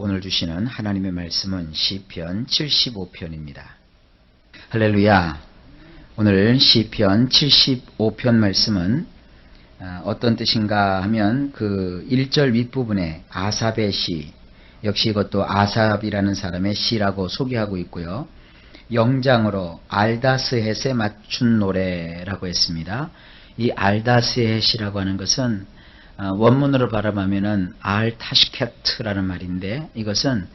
오늘 주시는 하나님의 말씀은 시편 75편입니다. 할렐루야. 오늘 시편 75편 말씀은 어떤 뜻인가 하면 그 1절 윗부분에 아삽의 시, 역시 이것도 아삽이라는 사람의 시라고 소개하고 있고요. 영장으로 알다스헷에 맞춘 노래라고 했습니다. 이 알다스헷이라고 하는 것은 원문으로 바라보면은 알타시케트라는 말인데, 이것은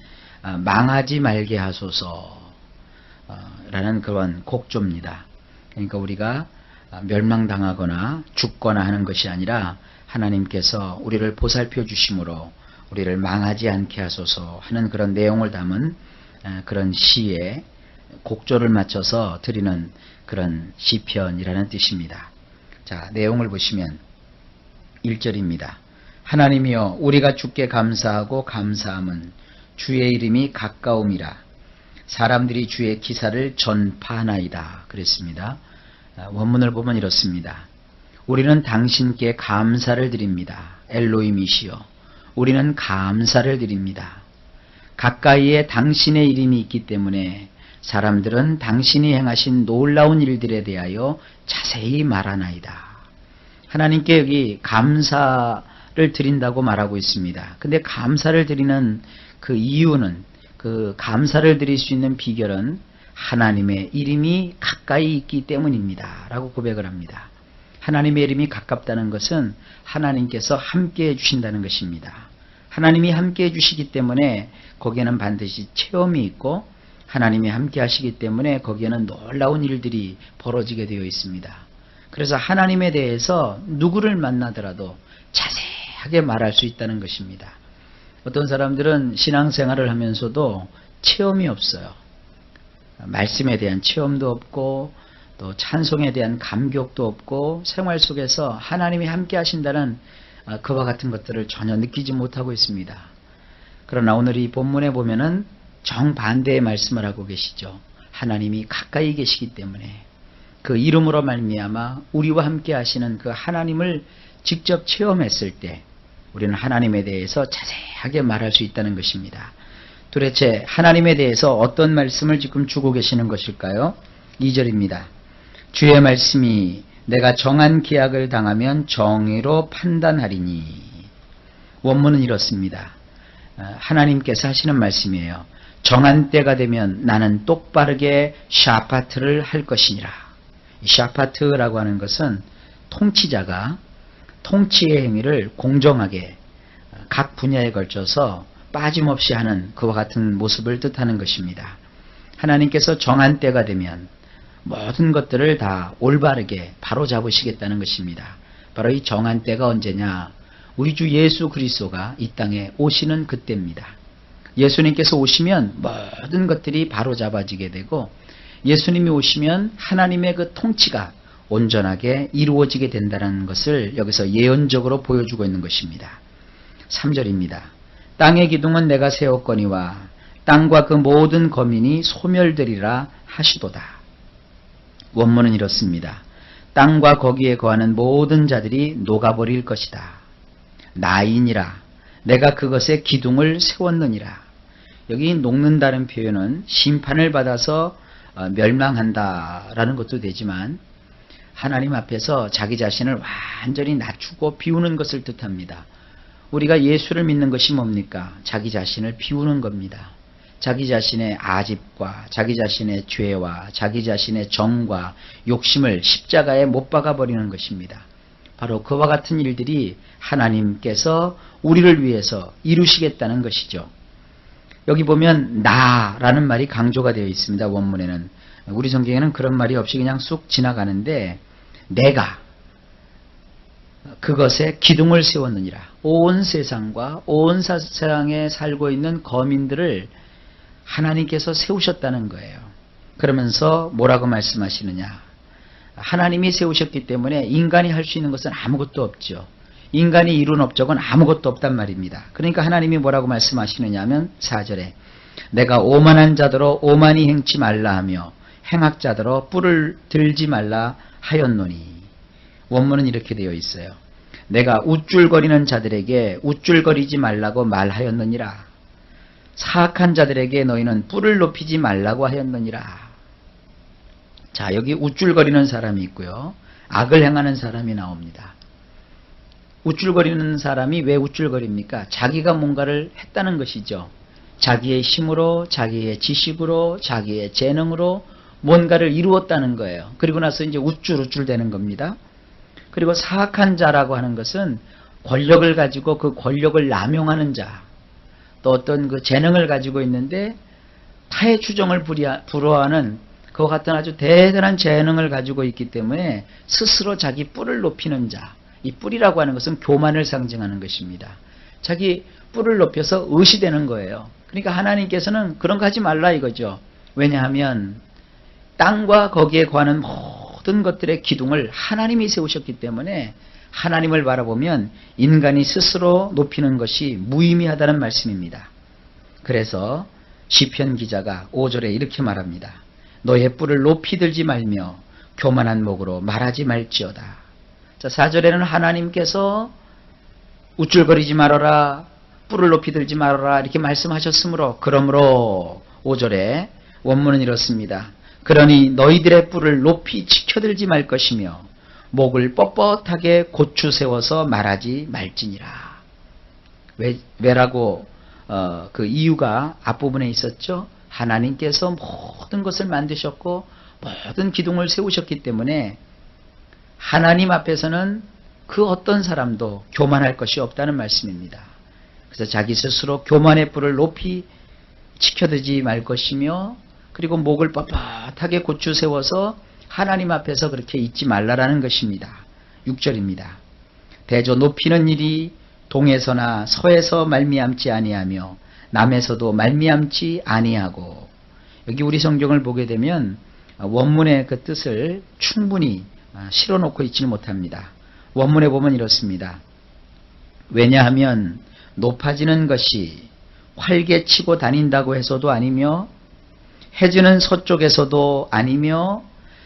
망하지 말게 하소서 라는 그런 곡조입니다. 그러니까 우리가 멸망당하거나 죽거나 하는 것이 아니라 하나님께서 우리를 보살펴 주심으로 우리를 망하지 않게 하소서 하는 그런 내용을 담은 그런 시에 곡조를 맞춰서 드리는 그런 시편이라는 뜻입니다. 자, 내용을 보시면 1절입니다. 하나님이여, 우리가 주께 감사하고 감사함은 주의 이름이 가까움이라. 사람들이 주의 기사를 전파하나이다. 그랬습니다. 원문을 보면 이렇습니다. 우리는 당신께 감사를 드립니다. 엘로힘이시여, 우리는 감사를 드립니다. 가까이에 당신의 이름이 있기 때문에 사람들은 당신이 행하신 놀라운 일들에 대하여 자세히 말하나이다. 하나님께 여기 감사를 드린다고 말하고 있습니다. 근데 감사를 드리는 그 이유는, 그 감사를 드릴 수 있는 비결은 하나님의 이름이 가까이 있기 때문입니다 라고 고백을 합니다. 하나님의 이름이 가깝다는 것은 하나님께서 함께 해주신다는 것입니다. 하나님이 함께 해주시기 때문에 거기에는 반드시 체험이 있고, 하나님이 함께 하시기 때문에 거기에는 놀라운 일들이 벌어지게 되어 있습니다. 그래서 하나님에 대해서 누구를 만나더라도 자세하게 말할 수 있다는 것입니다. 어떤 사람들은 신앙생활을 하면서도 체험이 없어요. 말씀에 대한 체험도 없고, 또 찬송에 대한 감격도 없고, 생활 속에서 하나님이 함께 하신다는 그와 같은 것들을 전혀 느끼지 못하고 있습니다. 그러나 오늘 이 본문에 보면은 정반대의 말씀을 하고 계시죠. 하나님이 가까이 계시기 때문에 그 이름으로 말미암아 우리와 함께 하시는 그 하나님을 직접 체험했을 때 우리는 하나님에 대해서 자세하게 말할 수 있다는 것입니다. 도대체 하나님에 대해서 어떤 말씀을 지금 주고 계시는 것일까요? 2절입니다. 주의 말씀이 내가 정한 기약을 당하면 정의로 판단하리니. 원문은 이렇습니다. 하나님께서 하시는 말씀이에요. 정한 때가 되면 나는 똑바르게 샤파트를 할 것이니라. 이 샤파트라고 하는 것은 통치자가 통치의 행위를 공정하게 각 분야에 걸쳐서 빠짐없이 하는 그와 같은 모습을 뜻하는 것입니다. 하나님께서 정한 때가 되면 모든 것들을 다 올바르게 바로잡으시겠다는 것입니다. 바로 이 정한 때가 언제냐? 우리 주 예수 그리스도가 이 땅에 오시는 그때입니다. 예수님께서 오시면 모든 것들이 바로잡아지게 되고, 예수님이 오시면 하나님의 그 통치가 온전하게 이루어지게 된다는 것을 여기서 예언적으로 보여주고 있는 것입니다. 3절입니다. 땅의 기둥은 내가 세웠거니와 땅과 그 모든 거민이 소멸되리라 하시도다. 원문은 이렇습니다. 땅과 거기에 거하는 모든 자들이 녹아버릴 것이다. 나이니라. 내가 그것의 기둥을 세웠느니라. 여기 녹는다는 표현은 심판을 받아서 멸망한다라는 것도 되지만, 하나님 앞에서 자기 자신을 완전히 낮추고 비우는 것을 뜻합니다. 우리가 예수를 믿는 것이 뭡니까? 자기 자신을 비우는 겁니다. 자기 자신의 아집과 자기 자신의 죄와 자기 자신의 정과 욕심을 십자가에 못 박아버리는 것입니다. 바로 그와 같은 일들이 하나님께서 우리를 위해서 이루시겠다는 것이죠. 여기 보면 나라는 말이 강조가 되어 있습니다. 원문에는. 우리 성경에는 그런 말이 없이 그냥 쑥 지나가는데, 내가 그것에 기둥을 세웠느니라. 온 세상과 온 세상에 살고 있는 거민들을 하나님께서 세우셨다는 거예요. 그러면서 뭐라고 말씀하시느냐? 하나님이 세우셨기 때문에 인간이 할 수 있는 것은 아무것도 없죠. 인간이 이룬 업적은 아무것도 없단 말입니다. 그러니까 하나님이 뭐라고 말씀하시느냐 하면 4절에 내가 오만한 자더러 오만히 행치 말라 하며 행악자더러 뿔을 들지 말라 하였노니. 원문은 이렇게 되어 있어요. 내가 우쭐거리는 자들에게 우쭐거리지 말라고 말하였느니라. 사악한 자들에게 너희는 뿔을 높이지 말라고 하였느니라. 자, 여기 우쭐거리는 사람이 있고요. 악을 행하는 사람이 나옵니다. 우쭐거리는 사람이 왜 우쭐거립니까? 자기가 뭔가를 했다는 것이죠. 자기의 힘으로, 자기의 지식으로, 자기의 재능으로 뭔가를 이루었다는 거예요. 그리고 나서 이제 우쭐우쭐 되는 겁니다. 그리고 사악한 자라고 하는 것은 권력을 가지고 그 권력을 남용하는 자, 또 어떤 그 재능을 가지고 있는데 타의 추종을 불허하는 그와 같은 아주 대단한 재능을 가지고 있기 때문에 스스로 자기 뿔을 높이는 자. 이 뿔이라고 하는 것은 교만을 상징하는 것입니다. 자기 뿔을 높여서 의시되는 거예요. 그러니까 하나님께서는 그런 거 하지 말라 이거죠. 왜냐하면 땅과 거기에 관한 모든 것들의 기둥을 하나님이 세우셨기 때문에 하나님을 바라보면 인간이 스스로 높이는 것이 무의미하다는 말씀입니다. 그래서 시편 기자가 5절에 이렇게 말합니다. 너의 뿔을 높이 들지 말며 교만한 목으로 말하지 말지어다. 자, 4절에는 하나님께서 우쭐거리지 말아라, 뿔을 높이 들지 말아라 이렇게 말씀하셨으므로, 그러므로 5절에 원문은 이렇습니다. 그러니 너희들의 뿔을 높이 지켜들지 말 것이며 목을 뻣뻣하게 고추 세워서 말하지 말지니라. 왜라고 그 이유가 앞부분에 있었죠. 하나님께서 모든 것을 만드셨고 모든 기둥을 세우셨기 때문에 하나님 앞에서는 그 어떤 사람도 교만할 것이 없다는 말씀입니다. 그래서 자기 스스로 교만의 뿔을 높이 지켜들지 말 것이며, 그리고 목을 뻣뻣하게 고추 세워서 하나님 앞에서 그렇게 있지 말라라는 것입니다. 6절입니다. 대저 높이는 일이 동에서나 서에서 말미암지 아니하며 남에서도 말미암지 아니하고. 여기 우리 성경을 보게 되면 원문의 그 뜻을 충분히 실어놓고 있지는 못합니다. 원문에 보면 이렇습니다. 왜냐하면 높아지는 것이 활개치고 다닌다고 해서도 아니며 해지는 서쪽에서도 아니며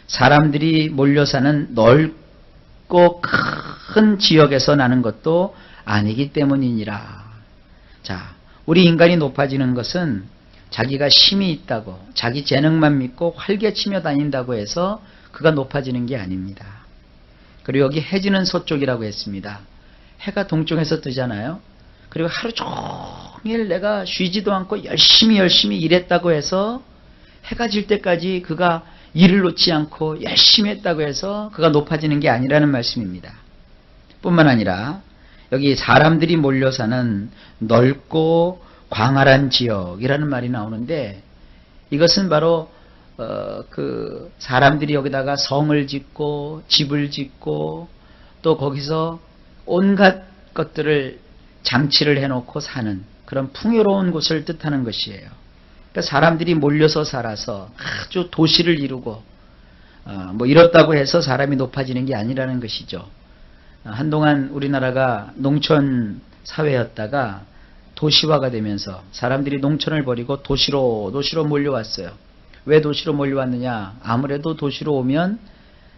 사람들이 몰려 사는 넓고 큰 지역에서 나는 것도 아니기 때문이니라. 자, 우리 인간이 높아지는 것은 자기가 힘이 있다고, 자기 재능만 믿고 활개치며 다닌다고 해서 그가 높아지는 게 아닙니다. 그리고 여기 해지는 서쪽이라고 했습니다. 해가 동쪽에서 뜨잖아요. 그리고 하루 종일 내가 쉬지도 않고 열심히 일했다고 해서 해가 질 때까지 그가 일을 놓지 않고 열심히 했다고 해서 그가 높아지는 게 아니라는 말씀입니다. 뿐만 아니라 여기 사람들이 몰려 사는 넓고 광활한 지역이라는 말이 나오는데, 이것은 바로 그 사람들이 여기다가 성을 짓고 집을 짓고 또 거기서 온갖 것들을 장치를 해놓고 사는 그런 풍요로운 곳을 뜻하는 것이에요. 그러니까 사람들이 몰려서 살아서 아주 도시를 이루고 뭐 이렇다고 해서 사람이 높아지는 게 아니라는 것이죠. 한동안 우리나라가 농촌 사회였다가 도시화가 되면서 사람들이 농촌을 버리고 도시로 몰려왔어요. 왜 도시로 몰려왔느냐? 아무래도 도시로 오면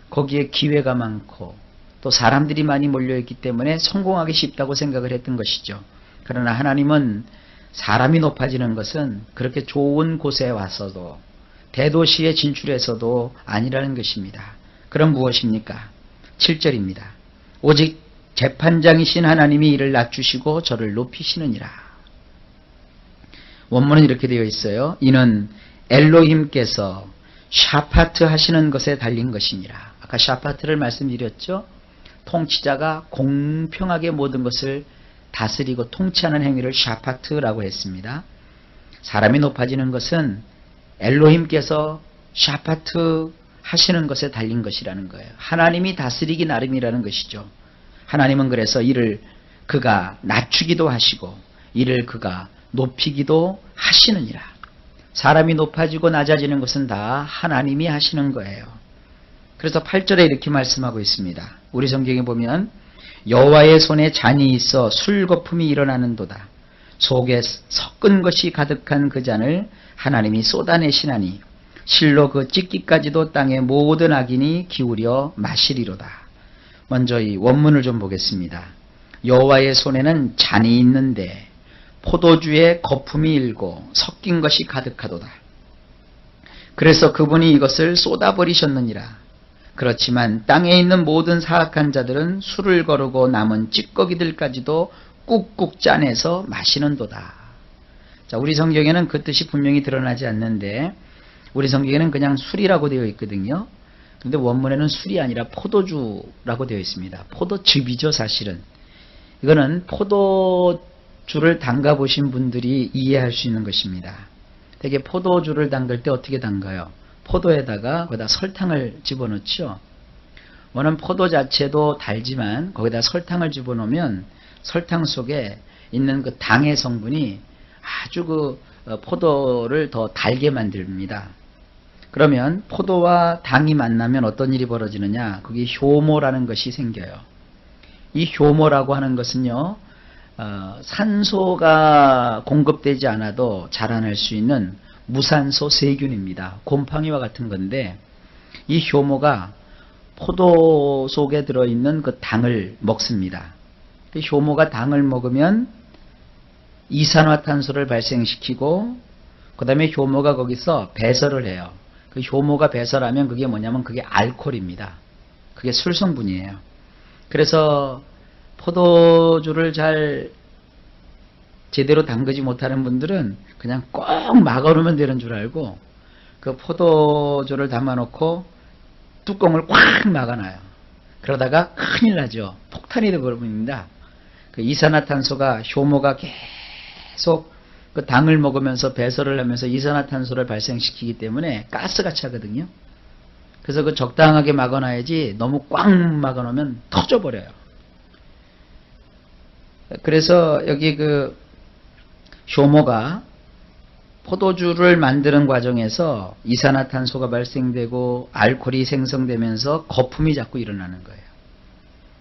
거기에 기회가 많고 또 사람들이 많이 몰려있기 때문에 성공하기 쉽다고 생각을 했던 것이죠. 그러나 하나님은 사람이 높아지는 것은 그렇게 좋은 곳에 와서도 대도시에 진출해서도 아니라는 것입니다. 그럼 무엇입니까? 7절입니다. 오직 재판장이신 하나님이 이를 낮추시고 저를 높이시느니라. 원문은 이렇게 되어 있어요. 이는 엘로힘께서 샤파트 하시는 것에 달린 것이니라. 아까 샤파트를 말씀드렸죠. 통치자가 공평하게 모든 것을 다스리고 통치하는 행위를 샤파트라고 했습니다. 사람이 높아지는 것은 엘로힘께서 샤파트 하시는 것에 달린 것이라는 거예요. 하나님이 다스리기 나름이라는 것이죠. 하나님은 그래서 이를 그가 낮추기도 하시고 이를 그가 높이기도 하시느니라. 사람이 높아지고 낮아지는 것은 다 하나님이 하시는 거예요. 그래서 8절에 이렇게 말씀하고 있습니다. 우리 성경에 보면 여호와의 손에 잔이 있어 술 거품이 일어나는도다. 속에 섞은 것이 가득한 그 잔을 하나님이 쏟아내시나니 실로 그 찢기까지도 땅의 모든 악인이 기울여 마시리로다. 먼저 이 원문을 좀 보겠습니다. 여호와의 손에는 잔이 있는데 포도주에 거품이 일고 섞인 것이 가득하도다. 그래서 그분이 이것을 쏟아버리셨느니라. 그렇지만 땅에 있는 모든 사악한 자들은 술을 거르고 남은 찌꺼기들까지도 꾹꾹 짜내서 마시는도다. 자, 우리 성경에는 그 뜻이 분명히 드러나지 않는데 우리 성경에는 그냥 술이라고 되어 있거든요. 근데 원문에는 술이 아니라 포도주라고 되어 있습니다. 포도즙이죠, 사실은. 이거는 포도주를 담가 보신 분들이 이해할 수 있는 것입니다. 되게 포도주를 담글 때 어떻게 담가요? 포도에다가 거기다 설탕을 집어넣죠. 원은 포도 자체도 달지만 거기다 설탕을 집어넣으면 설탕 속에 있는 그 당의 성분이 아주 그 포도를 더 달게 만듭니다. 그러면 포도와 당이 만나면 어떤 일이 벌어지느냐? 그게 효모라는 것이 생겨요. 이 효모라고 하는 것은요, 산소가 공급되지 않아도 자라날 수 있는 무산소 세균입니다. 곰팡이와 같은 건데 이 효모가 포도 속에 들어있는 그 당을 먹습니다. 그 효모가 당을 먹으면 이산화탄소를 발생시키고 그 다음에 효모가 거기서 배설을 해요. 그 효모가 배설하면 그게 뭐냐면 그게 알코올입니다. 그게 술 성분이에요. 그래서 포도주를 잘 제대로 담그지 못하는 분들은 그냥 꼭 막아놓으면 되는 줄 알고 그 포도주를 담아놓고 뚜껑을 꽉 막아놔요. 그러다가 큰일 나죠. 폭탄이 되어버립니다. 그 이산화탄소가 효모가 계속 그 당을 먹으면서 배설을 하면서 이산화탄소를 발생시키기 때문에 가스가 차거든요. 그래서 그 적당하게 막아놔야지 너무 꽉 막아놓으면 터져버려요. 그래서 여기 그 효모가 포도주를 만드는 과정에서 이산화탄소가 발생되고 알코올이 생성되면서 거품이 자꾸 일어나는 거예요.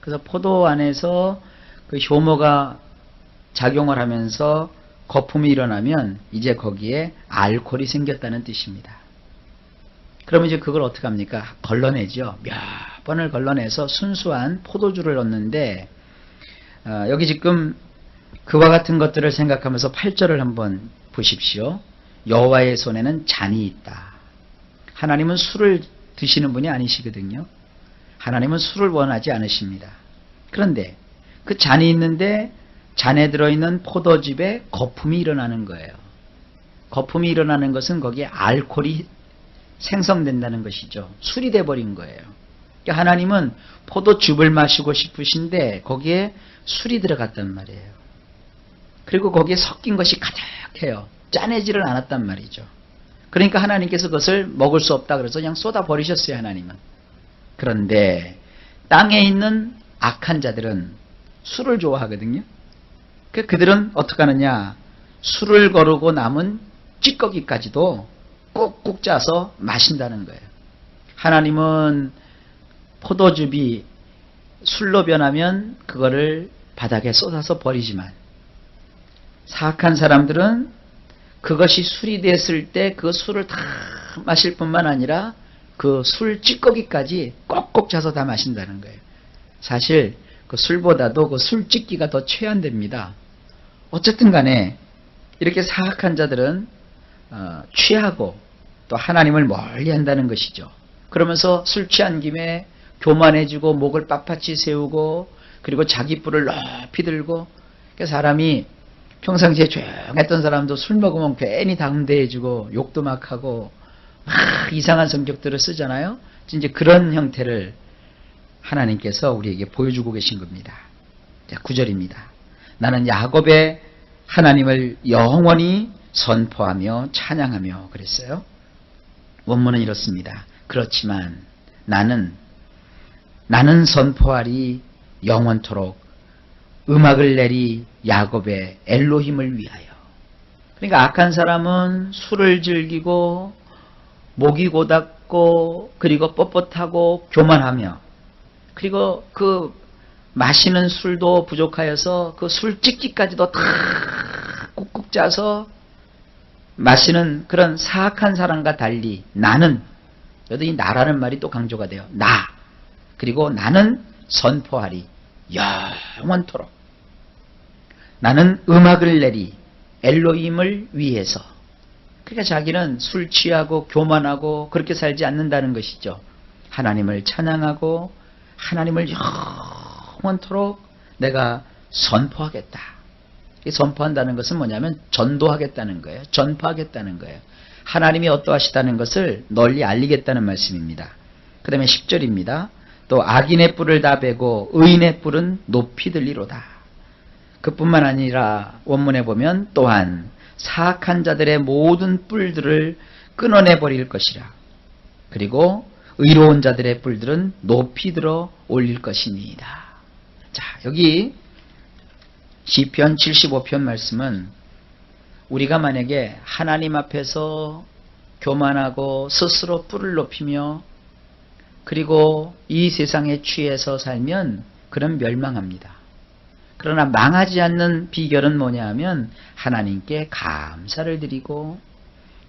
그래서 포도 안에서 그 효모가 작용을 하면서 거품이 일어나면 이제 거기에 알코올이 생겼다는 뜻입니다. 그러면 이제 그걸 어떻게 합니까? 걸러내죠. 몇 번을 걸러내서 순수한 포도주를 얻는데 여기 지금 그와 같은 것들을 생각하면서 8절을 한번 보십시오. 여호와의 손에는 잔이 있다. 하나님은 술을 드시는 분이 아니시거든요. 하나님은 술을 원하지 않으십니다. 그런데 그 잔이 있는데 잔에 들어있는 포도즙에 거품이 일어나는 거예요. 거품이 일어나는 것은 거기에 알코올이 생성된다는 것이죠. 술이 돼버린 거예요. 그러니까 하나님은 포도즙을 마시고 싶으신데 거기에 술이 들어갔단 말이에요. 그리고 거기에 섞인 것이 가득해요. 짜내지를 않았단 말이죠. 그러니까 하나님께서 그것을 먹을 수 없다 그래서 그냥 쏟아 버리셨어요, 하나님은. 그런데 땅에 있는 악한 자들은 술을 좋아하거든요. 그들은 어떻게 하느냐? 술을 거르고 남은 찌꺼기까지도 꾹꾹 짜서 마신다는 거예요. 하나님은 포도즙이 술로 변하면 그거를 바닥에 쏟아서 버리지만 사악한 사람들은 그것이 술이 됐을 때 그 술을 다 마실 뿐만 아니라 그 술 찌꺼기까지 꼭꼭 짜서 다 마신다는 거예요. 사실 그 술보다도 그 술 찌기가 더 최한됩니다. 어쨌든 간에 이렇게 사악한 자들은 취하고 또 하나님을 멀리 한다는 것이죠. 그러면서 술 취한 김에 교만해지고 목을 빳빳이 세우고 그리고 자기 뿔을 높이 들고 사람이 평상시에 조용했던 사람도 술 먹으면 괜히 당대해지고 욕도 막 하고 막 이상한 성격들을 쓰잖아요. 이제 그런 형태를 하나님께서 우리에게 보여주고 계신 겁니다. 자, 9절입니다. 나는 야곱의 하나님을 영원히 선포하며 찬양하며 그랬어요. 원문은 이렇습니다. 그렇지만 나는 선포하리 영원토록 음악을 내리 야곱의 엘로힘을 위하여. 그러니까 악한 사람은 술을 즐기고 목이 고닫고 그리고 뻣뻣하고 교만하며 그리고 그 마시는 술도 부족하여서 그 술 찌기까지도 다 꾹꾹 짜서 마시는 그런 사악한 사람과 달리 나는, 여기 이 나라는 말이 또 강조가 돼요. 나. 그리고 나는 선포하리 영원토록. 나는 음악을 내리 엘로힘을 위해서. 그러니까 자기는 술 취하고 교만하고 그렇게 살지 않는다는 것이죠. 하나님을 찬양하고 하나님을 영원토록 내가 선포하겠다. 이 선포한다는 것은 뭐냐면 전도하겠다는 거예요. 전파하겠다는 거예요. 하나님이 어떠하시다는 것을 널리 알리겠다는 말씀입니다. 그 다음에 10절입니다. 또 악인의 뿔을 다 베고 의인의 뿔은 높이 들리로다. 그뿐만 아니라 원문에 보면 또한 사악한 자들의 모든 뿔들을 끊어내 버릴 것이라. 그리고 의로운 자들의 뿔들은 높이 들어 올릴 것이니이다. 자, 여기 시편 75편 말씀은 우리가 만약에 하나님 앞에서 교만하고 스스로 뿔을 높이며 그리고 이 세상에 취해서 살면 그런 멸망합니다. 그러나 망하지 않는 비결은 뭐냐 하면 하나님께 감사를 드리고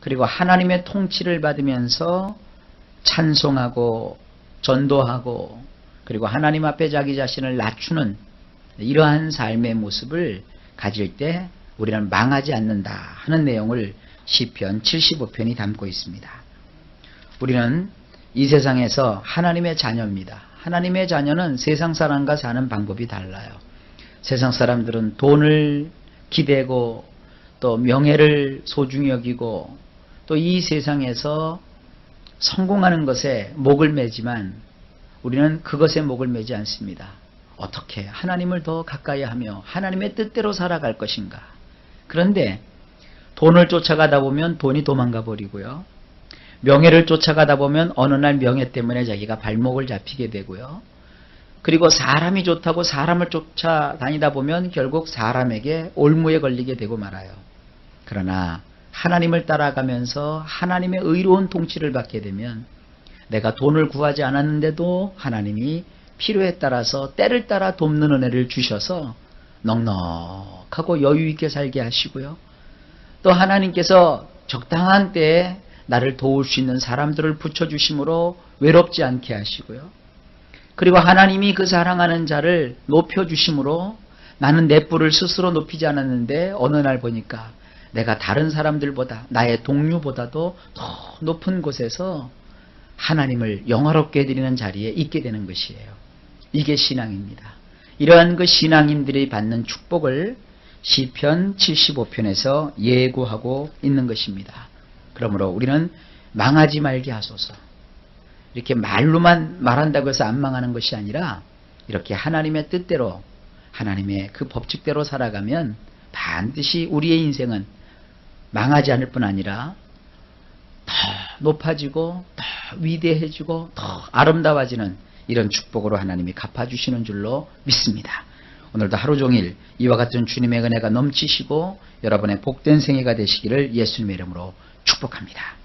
그리고 하나님의 통치를 받으면서 찬송하고 전도하고 그리고 하나님 앞에 자기 자신을 낮추는 이러한 삶의 모습을 가질 때 우리는 망하지 않는다 하는 내용을 시편 75편이 담고 있습니다. 우리는 이 세상에서 하나님의 자녀입니다. 하나님의 자녀는 세상 사람과 사는 방법이 달라요. 세상 사람들은 돈을 기대고 또 명예를 소중히 여기고 또 이 세상에서 성공하는 것에 목을 매지만 우리는 그것에 목을 매지 않습니다. 어떻게 하나님을 더 가까이 하며 하나님의 뜻대로 살아갈 것인가. 그런데 돈을 쫓아가다 보면 돈이 도망가 버리고요. 명예를 쫓아가다 보면 어느 날 명예 때문에 자기가 발목을 잡히게 되고요. 그리고 사람이 좋다고 사람을 쫓아다니다 보면 결국 사람에게 올무에 걸리게 되고 말아요. 그러나 하나님을 따라가면서 하나님의 의로운 통치를 받게 되면 내가 돈을 구하지 않았는데도 하나님이 필요에 따라서 때를 따라 돕는 은혜를 주셔서 넉넉하고 여유 있게 살게 하시고요. 또 하나님께서 적당한 때에 나를 도울 수 있는 사람들을 붙여주심으로 외롭지 않게 하시고요. 그리고 하나님이 그 사랑하는 자를 높여주심으로 나는 내 뿔을 스스로 높이지 않았는데 어느 날 보니까 내가 다른 사람들보다 나의 동료보다도 더 높은 곳에서 하나님을 영화롭게 해드리는 자리에 있게 되는 것이에요. 이게 신앙입니다. 이러한 그 신앙인들이 받는 축복을 시편 75편에서 예고하고 있는 것입니다. 그러므로 우리는 망하지 말게 하소서. 이렇게 말로만 말한다고 해서 안 망하는 것이 아니라 이렇게 하나님의 뜻대로 하나님의 그 법칙대로 살아가면 반드시 우리의 인생은 망하지 않을 뿐 아니라 더 높아지고 더 위대해지고 더 아름다워지는 이런 축복으로 하나님이 갚아주시는 줄로 믿습니다. 오늘도 하루 종일 이와 같은 주님의 은혜가 넘치시고 여러분의 복된 생애가 되시기를 예수님의 이름으로 축복합니다.